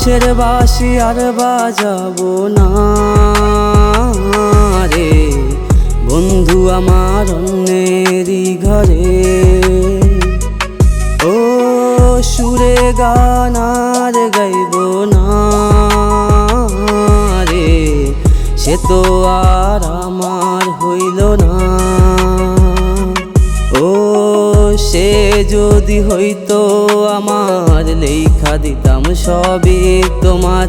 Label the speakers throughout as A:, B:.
A: বাঁশের বাঁশি আর বাজাবো না রে বন্ধু আমার অন্যেরই ঘরে। ও সুরে গান আর গাইব না রে, সে তো আর আমার হইল না। ও সে যদি হইতো আমার, লেখা দিতাম সবই তোমার।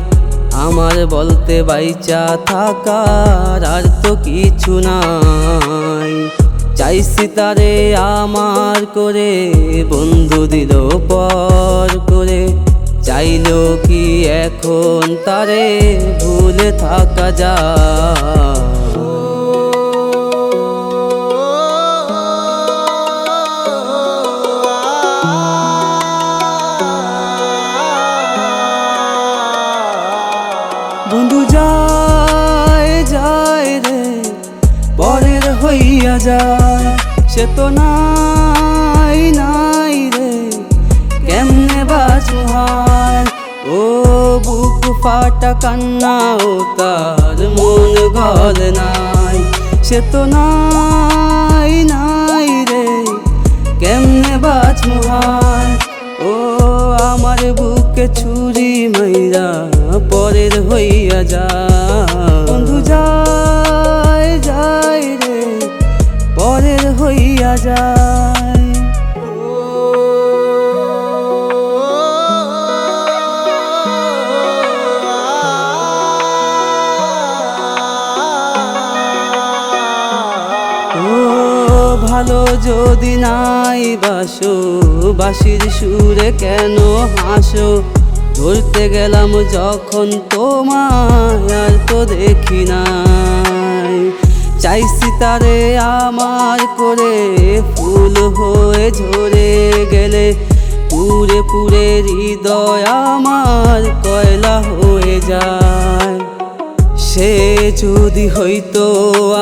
A: আমার বলতে বাইচা থাকার আর তো কিছু নাই। চাইছি তারে আমার করে, বন্ধু দিল পর করে। চাইলেও কি এখন তারে ভুলে থাকা যায়? বন্ধু যায় যায় রে পরের হইয়া যায়, সে তো নাই নাই রে কেমনে বাঁচু হায়। ও বুক ফাটা কান্না, ও তার মন গলে নাই, সে তো নাই নাই রে কেমনে বাঁচু হায়। ও আমার বুকে ছুরি মাইরা পরের হইয়া যায়। বন্ধু যায় যায় রে পরের হইয়া যায়। ও ভালো যদি নাই বাসো, বাঁশির সুরে কেন হাসো? ধরতে গেলাম যখন তোমায় আর তো দেখি নাই। চাইছি তারে আমার করে, ফুল হয়ে ঝরে গেলে পুরে পুরে হৃদয় আমার কয়লা হয়ে যায়। সে যদি হইতো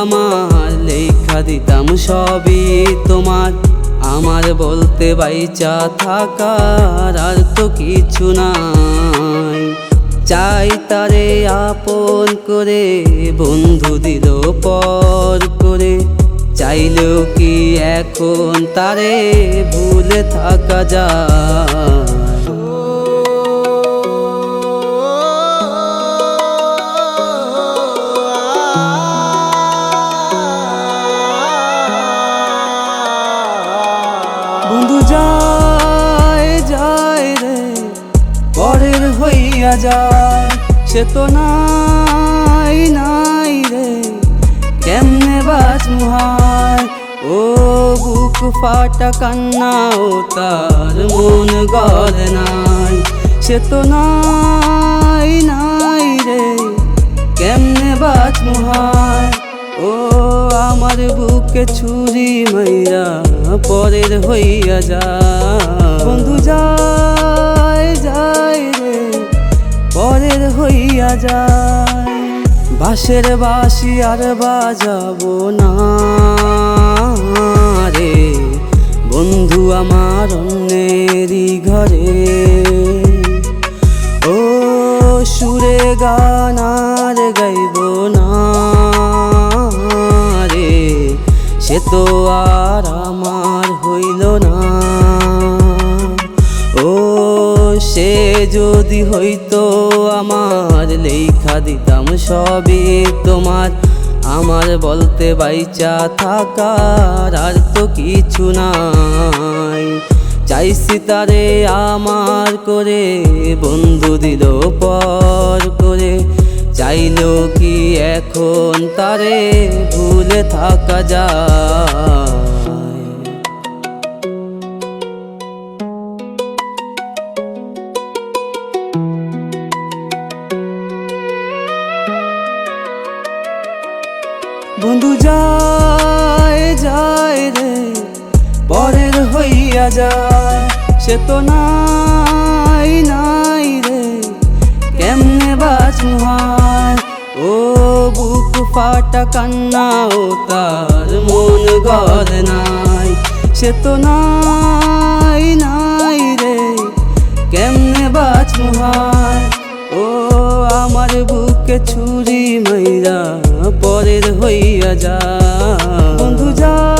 A: আমার, লেখা দিতাম সবই তোমার। আমার বলতে বাইচা থাকার আর তো কিছু নাই। চাই তারে আপন করে, বন্ধু দিল পর করে। চাইলেও কি এখন তারে ভুলে থাকা যায়? বন্ধু যায় যায় রে পরের হইয়া যায়, সে তো নাই নাই রে কেমনে বাঁচু হায়। ও বুক ফাটা কান্না, ও তার মন গলে নাই, সে তো নাই নাই রে কেমনে বাঁচু হায়। ও আমার বুকে ছুরি মাইরা পরের হইয়া যায়। বন্ধু যায় যায় রে পরের হইয়া যায়। বাঁশের বাঁশি আর বাজাবো না রে বন্ধু আমার অন্যেরই ঘরে। ও সুরে গান আর গাইব না রে, সে তো আর আমার হইল না। ও সে যদি হইতো আমার, লেখা দিতাম সবই তোমার। আমার বলতে বাইচা থাকার আর তো কিছু নাই। চাইছি তারে আমার করে, বন্ধু দিল পর করে। চাইলেও কি এখন তারে ভুলে থাকা যায়? বন্ধু যায় যায় রে পরের হইয়া যায়, সে তো নাই নাই রে কেমনে বাঁচু হায়। ও বুক ফাটা কান্না, ও তার মন গলে নাই, সে তো নাই নাই রে কেমনে বাঁচু হায়। ও বুকে ছুরি মাইরা পরের হইয়া যা বন্ধু যা